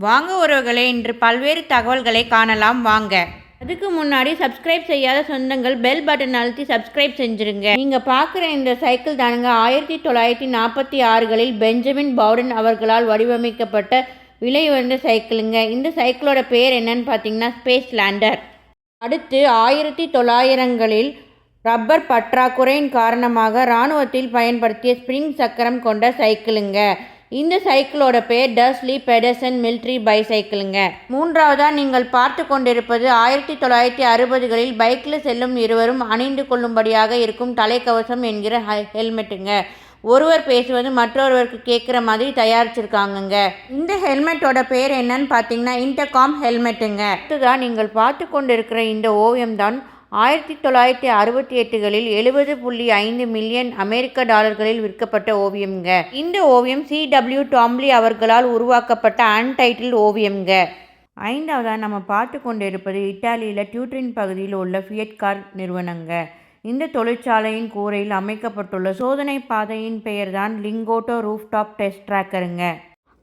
வாங்க உறவுகளே, இன்று பல்வேறு தகவல்களை காணலாம் வாங்க. அதுக்கு முன்னாடி சப்ஸ்கிரைப் செய்யாத சொந்தங்கள் பெல் பட்டன் அழுத்தி சப்ஸ்கிரைப் செஞ்சுருங்க. நீங்கள் பார்க்குற இந்த சைக்கிள் தானுங்க 1946களில் பெஞ்சமின் பவுடன் அவர்களால் வடிவமைக்கப்பட்ட விலை உயர்ந்த சைக்கிளுங்க. இந்த சைக்கிளோட பேர் என்னன்னு பார்த்தீங்கன்னா ஸ்பேஸ் லேண்டர். அடுத்து 1900களில் ரப்பர் பற்றாக்குறையின் காரணமாக இராணுவத்தில் பயன்படுத்திய ஸ்ப்ரிங் சக்கரம் கொண்ட சைக்கிளுங்க. இந்த சைக்கிளோட பேர் டஸ்லி பெடர்சன் மிலிட்ரி பைசைக்கிளுங்க. மூன்றாவதாக நீங்கள் பார்த்து கொண்டிருப்பது 1960களில் பைக்கில் செல்லும் இருவரும் அணிந்து கொள்ளும்படியாக இருக்கும் தலைக்கவசம் என்கிற ஹெல்மெட்டுங்க. ஒருவர் பேசுவது மற்றொருவருக்கு கேட்குற மாதிரி தயாரிச்சிருக்காங்கங்க. இந்த ஹெல்மெட்டோட பேர் என்னன்னு பார்த்தீங்கன்னா இன்டர்காம் ஹெல்மெட்டுங்க. அடுத்ததான் நீங்கள் பார்த்து கொண்டிருக்கிற இந்த ஓவியம் தான் 1968களில் 70.5 மில்லியன் அமெரிக்க டாலர்களில் விற்கப்பட்ட ஓவியம்ங்க. இந்த ஓவியம் C.W. டாம்லி அவர்களால் உருவாக்கப்பட்ட அன்டைட்டில் ஓவியம்ங்க. ஐந்தாவதாக நம்ம பார்த்து கொண்டிருப்பது இத்தாலியில் டியூட்ரின் பகுதியில் உள்ள ஃபியட் கார் நிறுவனங்க. இந்த தொழிற்சாலையின் கூரையில் அமைக்கப்பட்டுள்ள சோதனை பாதையின் பெயர் தான் லிங்கோட்டோ ரூஃப்டாப் டெஸ்ட் ட்ராக்கருங்க.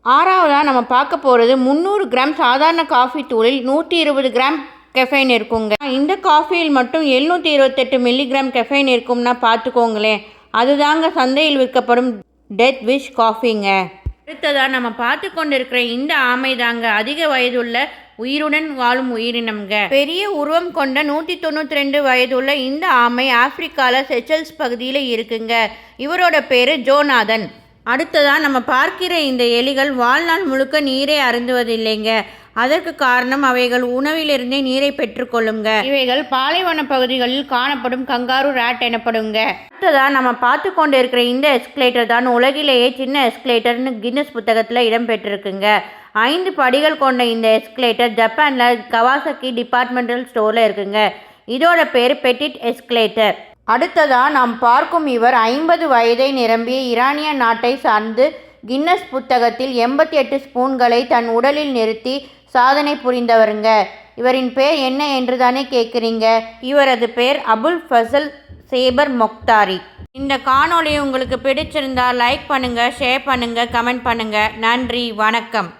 ஆறாவதாக நம்ம பார்க்க போகிறது 300 கிராம் சாதாரண காஃபி தூளில் 120 கிராம் கெஃபைன் இருக்குங்க. இந்த காஃபியில் மட்டும் 728 மில்லிகிராம் கெஃபைன் இருக்கும்னா பார்த்துக்கோங்களேன். அதுதாங்க சந்தையில் விற்கப்படும் டெத் விஷ் காஃபிங்க. அடுத்ததாக நம்ம பார்த்து கொண்டு இருக்கிற இந்த ஆமை தாங்க அதிக வயதுள்ள உயிருடன் வாழும் உயிரினம்ங்க. பெரிய உருவம் கொண்ட 192 வயதுள்ள இந்த ஆமை ஆப்பிரிக்காவில் செச்சல்ஸ் பகுதியில் இருக்குங்க. இவரோட பேர் ஜோனாதன். அடுத்ததாக நம்ம பார்க்கிற இந்த எலிகள் வாழ்நாள் முழுக்க நீரை அருந்துவதில்லைங்க. அதற்கு காரணம் அவைகள் உணவிலிருந்தே நீரை பெற்றுக்கொள்ளுங்க. இவைகள் பாலைவன பகுதிகளில் காணப்படும் கங்காரு ராட் எனப்படுங்க. அடுத்ததாக நம்ம பார்த்து கொண்டு இருக்கிற இந்த எஸ்கலேட்டர் தான் உலகிலேயே சின்ன எஸ்கலேட்டர்னு கின்னஸ் புத்தகத்தில் இடம்பெற்றிருக்குங்க. 5 படிகள் கொண்ட இந்த எஸ்கலேட்டர் ஜப்பானில் கவாசக்கி டிபார்ட்மெண்டல் ஸ்டோரில் இருக்குங்க. இதோட பேர் பெட்டிட் எஸ்கலேட்டர். அடுத்ததாக நாம் பார்க்கும் இவர் 50 வயதை நிரம்பிய ஈரானிய நாட்டை சார்ந்து கின்னஸ் புத்தகத்தில் 88 ஸ்பூன்களை தன் உடலில் நிறுத்தி சாதனை புரிந்தவருங்க. இவரின் பேர் என்ன என்று தானே கேட்குறீங்க. இவரது பேர் அபுல் ஃபசல் சேபர் மொக்தாரி. இந்த காணொளி உங்களுக்கு பிடிச்சிருந்தா லைக் பண்ணுங்கள், ஷேர் பண்ணுங்கள், கமெண்ட் பண்ணுங்கள். நன்றி, வணக்கம்.